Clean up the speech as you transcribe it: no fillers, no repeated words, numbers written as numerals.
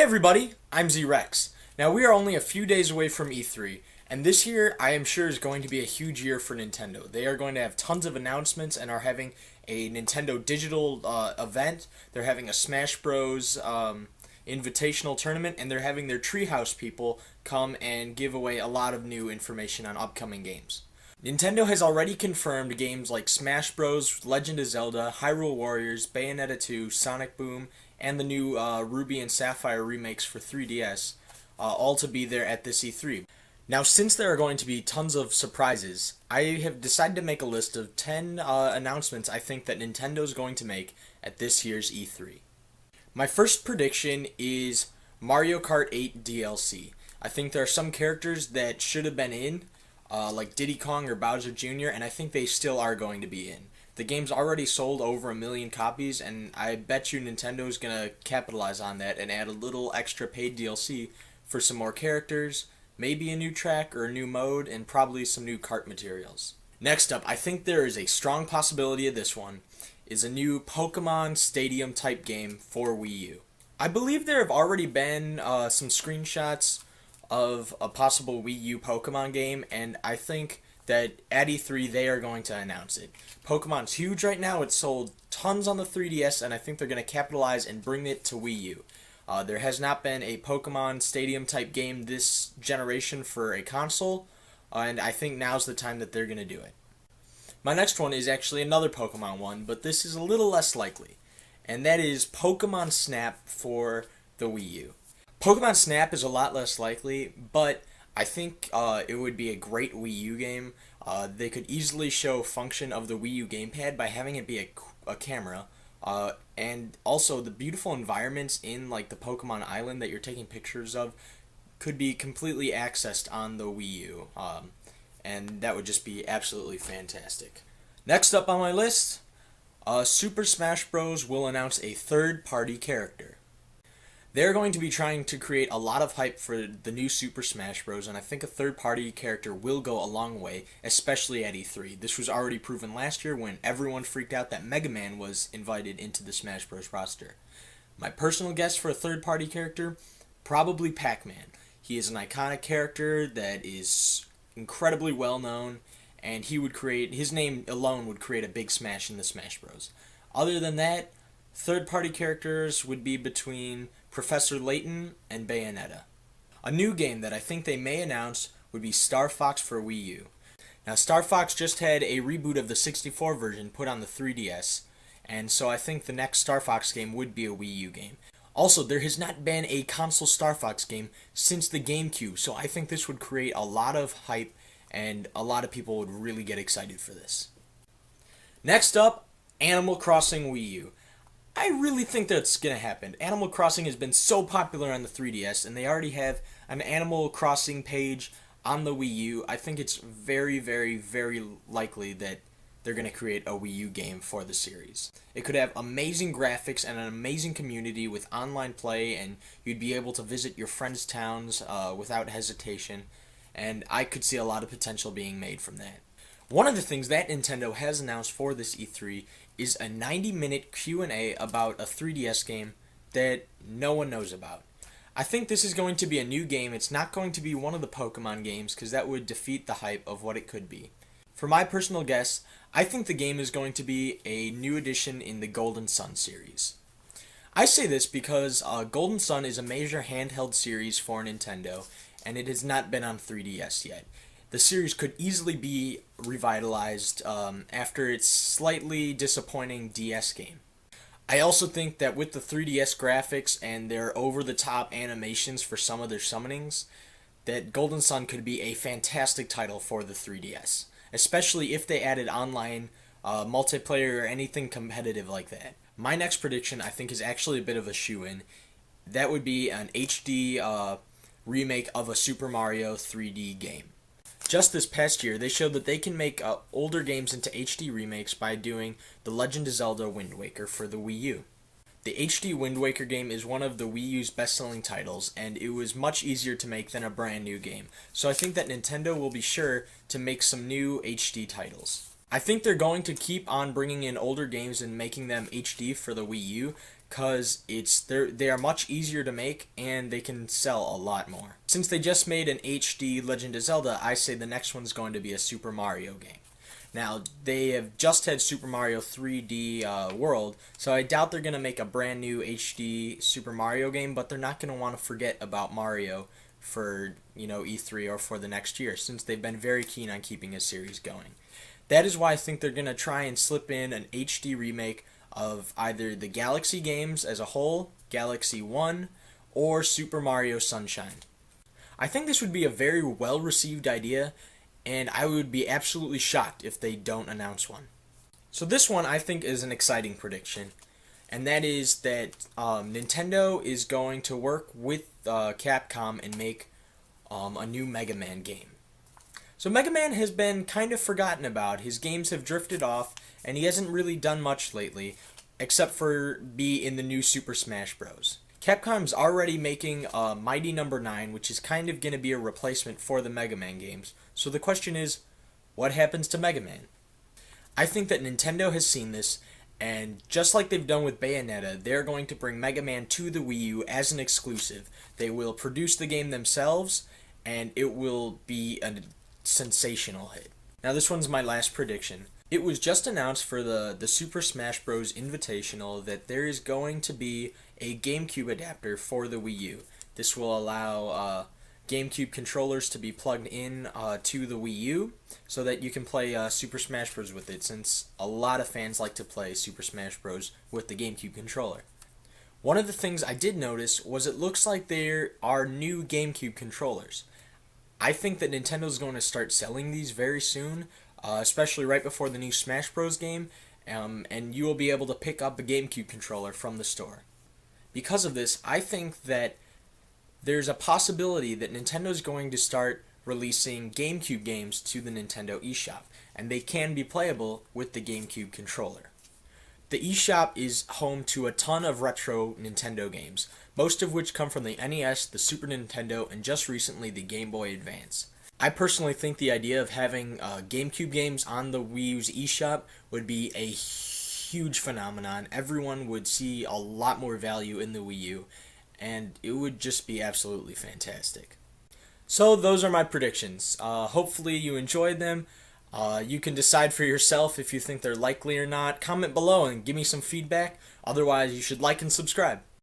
everybody, I'm Z-Rex. Now we are only a few days away from E3, and this year I am sure is going to be a huge year for Nintendo. They are going to have tons of announcements and are having a Nintendo Digital event. They're having a Smash Bros. Invitational tournament, and they're having their Treehouse people come and give away a lot of new information on upcoming games. Nintendo has already confirmed games like Smash Bros., Legend of Zelda, Hyrule Warriors, Bayonetta 2, Sonic Boom, and the new Ruby and Sapphire remakes for 3DS, all to be there at this E3. Now, since there are going to be tons of surprises, I have decided to make a list of 10 announcements I think that Nintendo is going to make at this year's E3. My first prediction is Mario Kart 8 DLC. I think there are some characters that should have been in, like Diddy Kong or Bowser Jr., and I think they still are going to be in. The game's already sold over 1 million copies, and I bet you Nintendo's going to capitalize on that and add a little extra paid DLC for some more characters, maybe a new track or a new mode, and probably some new kart materials. Next up, I think there is a strong possibility of this one, is a new Pokemon Stadium type game for Wii U. I believe there have already been some screenshots of a possible Wii U Pokemon game, and I think that at E3 they are going to announce it. Pokemon's huge right now. It's sold tons on the 3DS, and I think they're going to capitalize and bring it to Wii U. There has not been a Pokemon Stadium type game this generation for a console, and I think now's the time that they're going to do it. My next one is actually another Pokemon one, but this is a little less likely, and that is Pokemon Snap for the Wii U. Pokemon Snap is a lot less likely, but I think it would be a great Wii U game. They could easily show function of the Wii U gamepad by having it be a camera, and also the beautiful environments in like the Pokemon Island that you're taking pictures of could be completely accessed on the Wii U, and that would just be absolutely fantastic. Next up on my list, Super Smash Bros. Will announce a third-party character. They're going to be trying to create a lot of hype for the new Super Smash Bros., and I think a third-party character will go a long way, especially at E3. This was already proven last year when everyone freaked out that Mega Man was invited into the Smash Bros. Roster. My personal guess for a third-party character, probably Pac-Man. He is an iconic character that is incredibly well-known, and his name alone would create a big smash in the Smash Bros. Other than that, third-party characters would be between Professor Layton and Bayonetta. A new game that I think they may announce would be Star Fox for Wii U. Now, Star Fox just had a reboot of the 64 version put on the 3DS, and so I think the next Star Fox game would be a Wii U game. Also, there has not been a console Star Fox game since the GameCube, so I think this would create a lot of hype, and a lot of people would really get excited for this. Next up, Animal Crossing Wii U. I really think that's going to happen. Animal Crossing has been so popular on the 3DS, and they already have an Animal Crossing page on the Wii U. I think it's very, very, very likely that they're going to create a Wii U game for the series. It could have amazing graphics and an amazing community with online play, and you'd be able to visit your friends' towns without hesitation, and I could see a lot of potential being made from that. One of the things that Nintendo has announced for this E3 is a 90-minute Q&A about a 3DS game that no one knows about. I think this is going to be a new game. It's not going to be one of the Pokemon games because that would defeat the hype of what it could be. For my personal guess, I think the game is going to be a new addition in the Golden Sun series. I say this because Golden Sun is a major handheld series for Nintendo, and it has not been on 3DS yet. The series could easily be revitalized after its slightly disappointing DS game. I also think that with the 3DS graphics and their over-the-top animations for some of their summonings, that Golden Sun could be a fantastic title for the 3DS, especially if they added online multiplayer or anything competitive like that. My next prediction, I think, is actually a bit of a shoo-in. That would be an HD remake of a Super Mario 3D game. Just this past year, they showed that they can make older games into HD remakes by doing The Legend of Zelda Wind Waker for the Wii U. The HD Wind Waker game is one of the Wii U's best-selling titles, and it was much easier to make than a brand new game. So I think that Nintendo will be sure to make some new HD titles. I think they're going to keep on bringing in older games and making them HD for the Wii U because they are much easier to make and they can sell a lot more. Since they just made an HD Legend of Zelda, I say the next one's going to be a Super Mario game. Now, they have just had Super Mario 3D World, so I doubt they're going to make a brand new HD Super Mario game, but they're not going to want to forget about Mario for, E3 or for the next year, since they've been very keen on keeping a series going. That is why I think they're going to try and slip in an HD remake of either the Galaxy games as a whole, Galaxy 1, or Super Mario Sunshine. I think this would be a very well received idea, and I would be absolutely shocked if they don't announce one. So this one I think is an exciting prediction, and that is that Nintendo is going to work with Capcom and make a new Mega Man game. So Mega Man has been kind of forgotten about. His games have drifted off, and he hasn't really done much lately, except for be in the new Super Smash Bros. Capcom's already making Mighty Number 9, which is kind of going to be a replacement for the Mega Man games. So the question is, what happens to Mega Man? I think that Nintendo has seen this, and just like they've done with Bayonetta, they're going to bring Mega Man to the Wii U as an exclusive. They will produce the game themselves, and it will be a sensational hit. Now this one's my last prediction. It was just announced for the Super Smash Bros. Invitational that there is going to be a GameCube adapter for the Wii U. This will allow GameCube controllers to be plugged in to the Wii U so that you can play Super Smash Bros. With it, since a lot of fans like to play Super Smash Bros. With the GameCube controller. One of the things I did notice was it looks like there are new GameCube controllers. I think that Nintendo's going to start selling these very soon, especially right before the new Smash Bros. Game, and you will be able to pick up a GameCube controller from the store. Because of this, I think that there's a possibility that Nintendo's going to start releasing GameCube games to the Nintendo eShop, and they can be playable with the GameCube controller. The eShop is home to a ton of retro Nintendo games, most of which come from the NES, the Super Nintendo, and just recently the Game Boy Advance. I personally think the idea of having GameCube games on the Wii U's eShop would be a huge phenomenon. Everyone would see a lot more value in the Wii U, and it would just be absolutely fantastic. So those are my predictions. Hopefully you enjoyed them. You can decide for yourself if you think they're likely or not. Comment below and give me some feedback. Otherwise, you should like and subscribe.